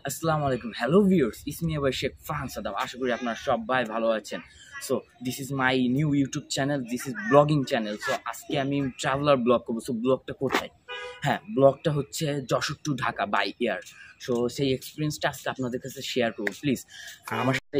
আসসালামু আলাইকুম, hello viewers, ইসমি আবার শেখ ফাহান সাদাব। আশা করি আপনারা সবাই ভালো আছেন। So this is my new YouTube channel, this is blogging channel. So আজকে আমি ট্রাভেলার ব্লগ করবো। সো ব্লগটা কোথায়? হ্যাঁ, ব্লগটা হচ্ছে Jessore to Dhaka by air. So সেই এক্সপিরিয়েন্সটা আজকে আপনাদের কাছে শেয়ার করবো। প্লিজ আমার সাথে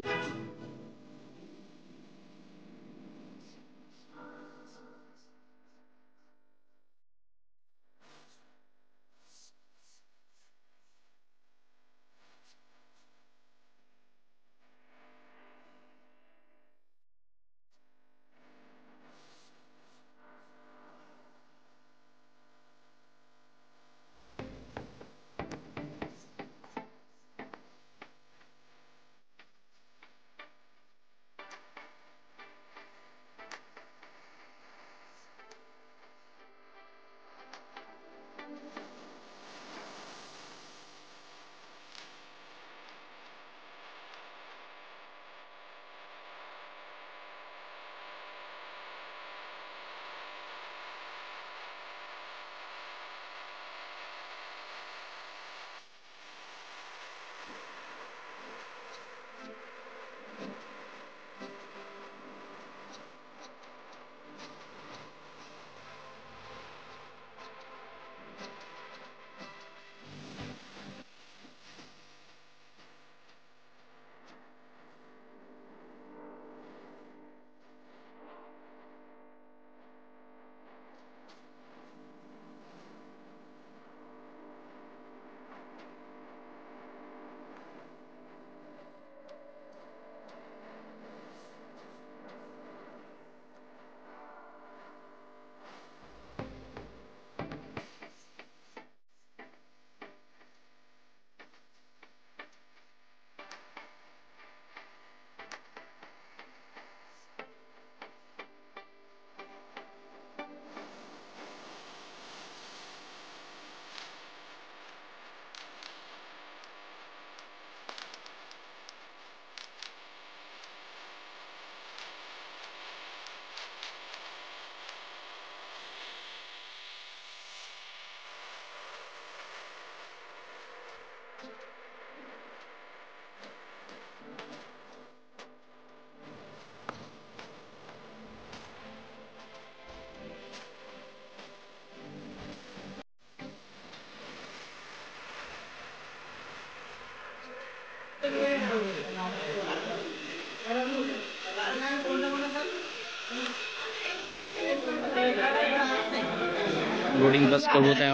বোর্ডিং পাস করবো, তাই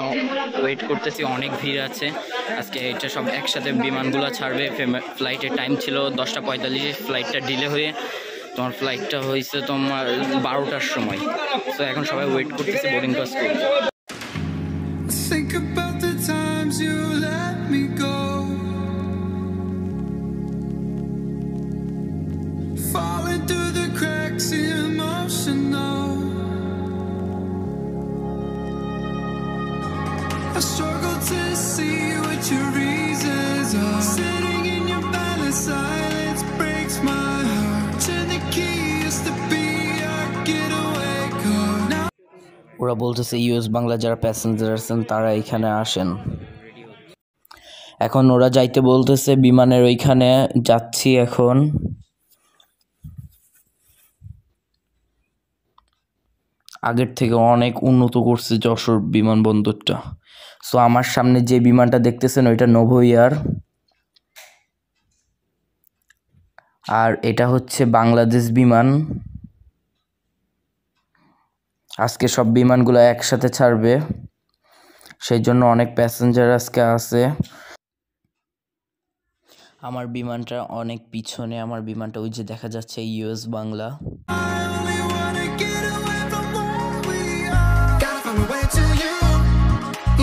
ওয়েট করতেছি। অনেক ভিড় আছে আজকে। এটা সব একসাথে বিমানগুলো ছাড়বে। ফ্লাইটের টাইম ছিল 10:45, ফ্লাইটটা ডিলে হয়ে তোমার ফ্লাইটটা হয়েছে তোমার 12টার সময়। তো এখন সবাই ওয়েট করতেছে বোর্ডিং পাস করবো। Falling through the cracks, emotional. I struggle to see what your reasons are. Sitting in your balance, silence breaks my heart. Turn the key, used to be our getaway car. Now ওরা বলতেছে US Bangla যারা passenger আছেন তারা এখানে আসেন। এখন ওরা যাইতে বলতেছে বিমানের ওইখানে যাচ্ছি। এখন আগের থেকে অনেক উন্নত করছে যশোর বিমানবন্দরটা। সো আমার সামনে যে বিমানটা দেখতেছেন ওইটা নোভো এয়ার, আর এটা হচ্ছে বাংলাদেশ বিমান। আজকে সব বিমানগুলো একসাথে ছাড়বে, সেই জন্য অনেক প্যাসেঞ্জার আজকে আছে। আমার বিমানটা অনেক পিছনে, আমার বিমানটা ওই যে দেখা যাচ্ছে US Bangla. I only wanna get away from where we are. Gotta find a way to you,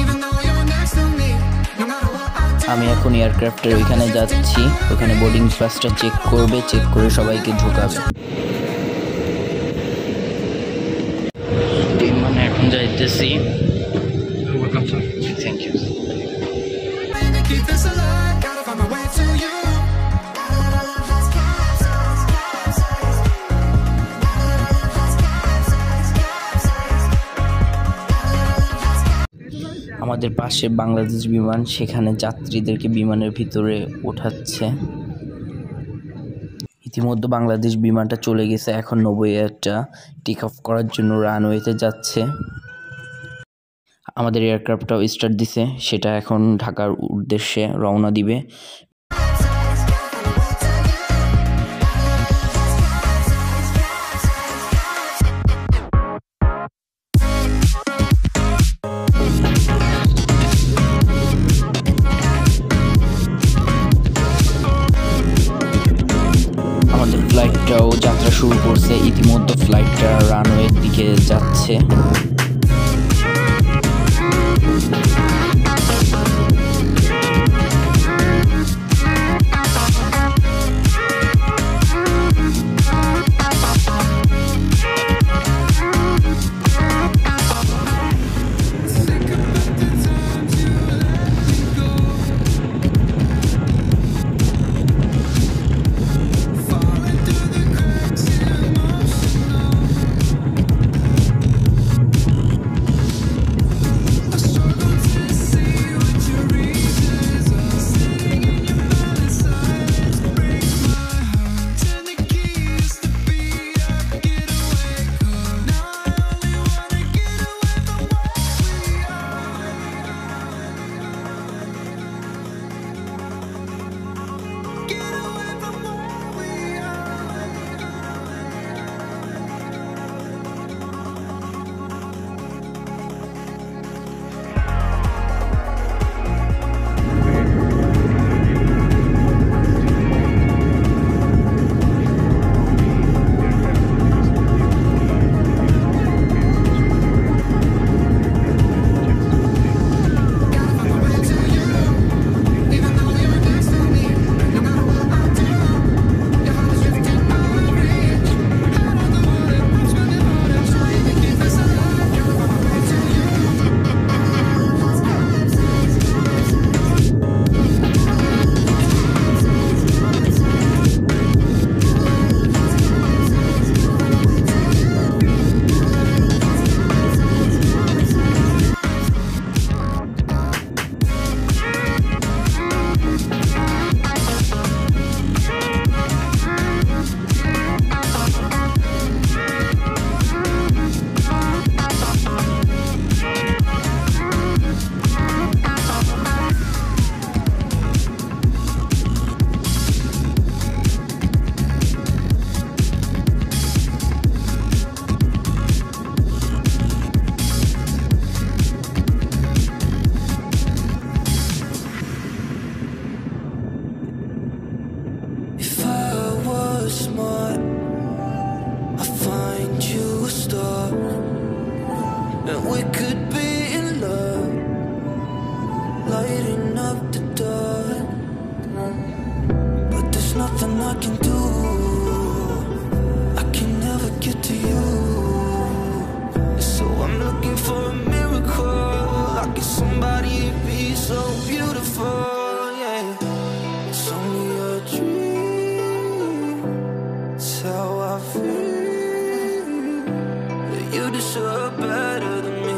even though you're next to me. No matter what I do. আমি এখন এয়ারক্রাফটের ওইখানে যাচ্ছি, ওখানে বোর্ডিং পাসটা চেক করবে, চেক করে সবাইকে ঢোকাবে। বিমানে এখন যাইতেছি। Thank you. To keep this alive, gotta find my way to you. আমাদের পাশে বাংলাদেশ বিমান, সেখানে যাত্রীদেরকে বিমানের ভিতরে ওঠাচ্ছে। ইতিমধ্যে বাংলাদেশ বিমানটা চলে গেছে, এখন নভো এয়ারটা টেক অফ করার জন্য রানওয়েতে যাচ্ছে। আমাদের এয়ারক্রাফটটাও স্টার্ট দিছে, সেটা এখন ঢাকার উদ্দেশ্যে রওনা দিবে। আমাদের ফ্লাইটটাও যাত্রা শুরু করছে, ইতিমধ্যে ফ্লাইটটা রানওয়ের দিকে যাচ্ছে। And we could be in love, lighting up the dark. But there's nothing I can do, I can never get to you. So I'm looking for a miracle, like somebody be so beautiful, yeah. It's only a dream, it's how I feel. You deserve better than me.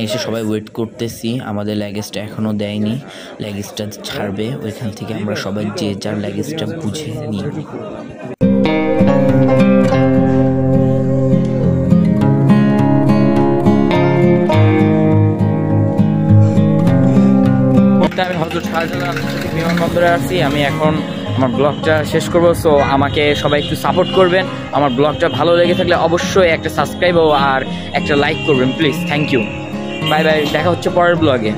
এসে সবাই wait করতেছি, আমাদের ল্যাগেজটা এখনও দেয়নি, ল্যাগেজটা ছাড়বে, ওইখান থেকে আমরা সবাই যে যার ল্যাগেজটা বুঝে নিই। আমি হযরত শাহজালাল আন্তর্জাতিক বিমানবন্দরে আছি। আমি এখন আমার ব্লগটা শেষ করব। সো আমাকে সবাই একটু সাপোর্ট করবেন। আমার ব্লগটা ভালো লেগে থাকলে অবশ্যই একটা সাবস্ক্রাইব আর একটা লাইক করবেন please. Thank you, bye bye, দেখা হচ্ছে পরের ব্লগে।